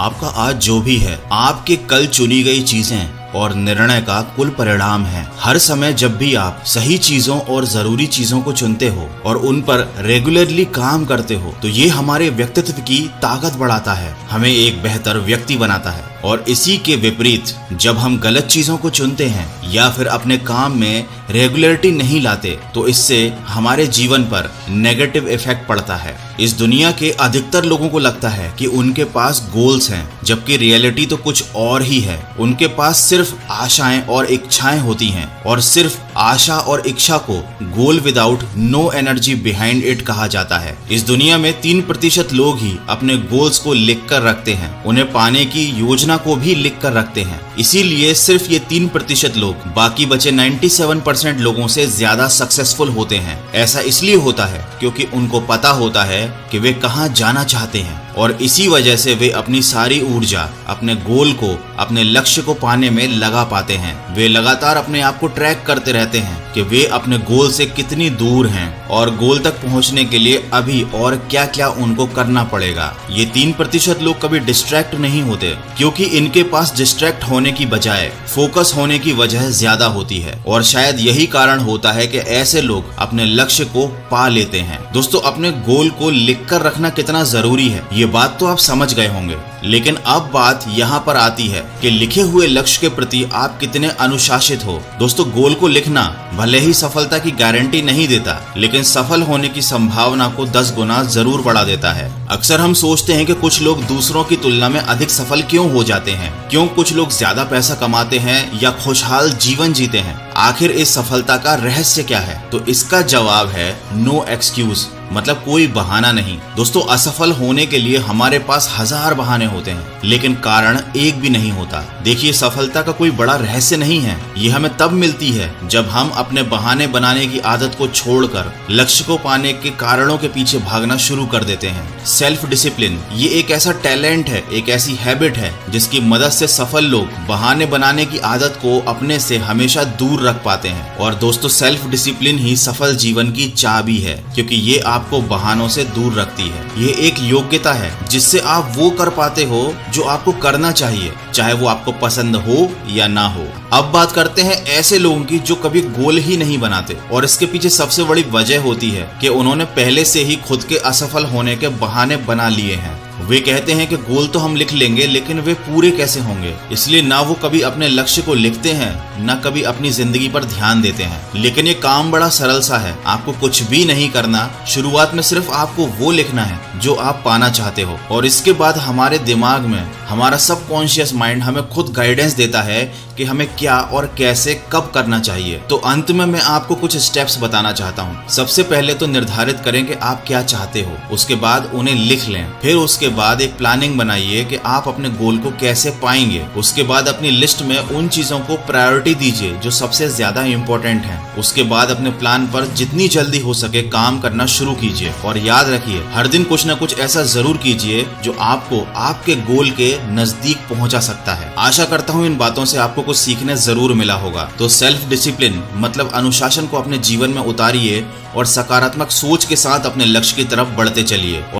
आपका आज जो भी है आपके कल चुनी गई चीजें और निर्णय का कुल परिणाम है। हर समय जब भी आप सही चीजों और जरूरी चीजों को चुनते हो और उन पर रेगुलरली काम करते हो तो ये हमारे व्यक्तित्व की ताकत बढ़ाता है, हमें एक बेहतर व्यक्ति बनाता है। और इसी के विपरीत जब हम गलत चीजों को चुनते हैं या फिर अपने काम में रेगुलरिटी नहीं लाते तो इससे हमारे जीवन पर नेगेटिव इफेक्ट पड़ता है। इस दुनिया के अधिकतर लोगों को लगता है कि उनके पास गोल्स हैं, जबकि रियलिटी तो कुछ और ही है। उनके पास सिर्फ आशाएं और इच्छाएं होती हैं और सिर्फ आशा और इच्छा को goal without no energy behind it कहा जाता है। इस दुनिया में 3% लोग ही अपने गोल्स को लिख कर रखते हैं, उन्हें पाने की योजना को भी लिख कर रखते हैं। इसीलिए सिर्फ ये 3% लोग बाकी बचे 97% लोगों से ज्यादा सक्सेसफुल होते हैं। ऐसा इसलिए होता है क्योंकि उनको पता होता है कि वे कहाँ जाना चाहते हैं और इसी वजह से वे अपनी सारी ऊर्जा अपने गोल को, अपने लक्ष्य को पाने में लगा पाते हैं। वे लगातार अपने आप को ट्रैक करते रहते हैं कि वे अपने गोल से कितनी दूर हैं और गोल तक पहुंचने के लिए अभी और क्या क्या उनको करना पड़ेगा। ये 3% लोग कभी डिस्ट्रैक्ट नहीं होते क्योंकि इनके पास डिस्ट्रैक्ट होने की बजाय फोकस होने की वजह ज्यादा होती है और शायद यही कारण होता है कि ऐसे लोग अपने लक्ष्य को पा लेते हैं। दोस्तों, अपने गोल को लिख कर रखना कितना जरूरी है ये बात तो आप समझ गए होंगे, लेकिन अब बात यहाँ पर आती है कि लिखे हुए लक्ष्य के प्रति आप कितने अनुशासित हो। दोस्तों, गोल को लिखना भले ही सफलता की गारंटी नहीं देता, लेकिन सफल होने की संभावना को 10 गुना जरूर बढ़ा देता है। अक्सर हम सोचते हैं कि कुछ लोग दूसरों की तुलना में अधिक सफल क्यों हो जाते हैं, क्यों कुछ लोग ज्यादा पैसा कमाते हैं या खुशहाल जीवन जीते हैं। आखिर इस सफलता का रहस्य क्या है? तो इसका जवाब है नो एक्सक्यूज, मतलब कोई बहाना नहीं। दोस्तों, असफल होने के लिए हमारे पास 1000 बहाने होते हैं, लेकिन कारण एक भी नहीं होता। देखिए, सफलता का कोई बड़ा रहस्य नहीं है, ये हमें तब मिलती है जब हम अपने बहाने बनाने की आदत को छोड़कर लक्ष्य को पाने के कारणों के पीछे भागना शुरू कर देते हैं। सेल्फ डिसिप्लिन ये एक ऐसा टैलेंट है, एक ऐसी हैबिट है जिसकी मदद से सफल लोग बहाने बनाने की आदत को अपने से हमेशा दूर रख पाते हैं। और दोस्तों, सेल्फ डिसिप्लिन ही सफल जीवन की चाबी है, क्योंकि ये आपको बहानों से दूर रखती है। ये एक योग्यता है जिससे आप वो कर पाते हो जो आपको करना चाहिए, चाहे वो आपको पसंद हो या ना हो। अब बात करते हैं ऐसे लोगों की जो कभी गोल ही नहीं बनाते और इसके पीछे सबसे बड़ी वजह होती है कि उन्होंने पहले से ही खुद के असफल होने के बहाने बना लिए हैं। वे कहते हैं कि गोल तो हम लिख लेंगे, लेकिन वे पूरे कैसे होंगे, इसलिए ना वो कभी अपने लक्ष्य को लिखते हैं ना कभी अपनी जिंदगी पर ध्यान देते हैं। लेकिन ये काम बड़ा सरल सा है, आपको कुछ भी नहीं करना। शुरुआत में सिर्फ आपको वो लिखना है जो आप पाना चाहते हो और इसके बाद हमारे दिमाग में हमारा सबकॉन्शियस माइंड हमें खुद गाइडेंस देता है कि हमें क्या और कैसे कब करना चाहिए। तो अंत में मैं आपको कुछ स्टेप्स बताना चाहता हूँ। सबसे पहले तो निर्धारित करें कि आप क्या चाहते हो, उसके बाद उन्हें लिख लें। फिर उसके बाद एक प्लानिंग बनाइए कि आप अपने गोल को कैसे पाएंगे। उसके बाद अपनी लिस्ट में उन चीजों को प्रायोरिटी दीजिए जो सबसे ज्यादा इम्पोर्टेंट हैं। उसके बाद अपने प्लान पर जितनी जल्दी हो सके काम करना शुरू कीजिए और याद रखिए, हर दिन कुछ न कुछ ऐसा जरूर कीजिए जो आपको आपके गोल के नजदीक पहुंचा सकता है। आशा करता हूँ इन बातों से आपको कुछ सीखने जरूर मिला होगा। तो सेल्फ डिसिप्लिन मतलब अनुशासन को अपने जीवन में उतारिए और सकारात्मक सोच के साथ अपने लक्ष्य की तरफ बढ़ते चलिए।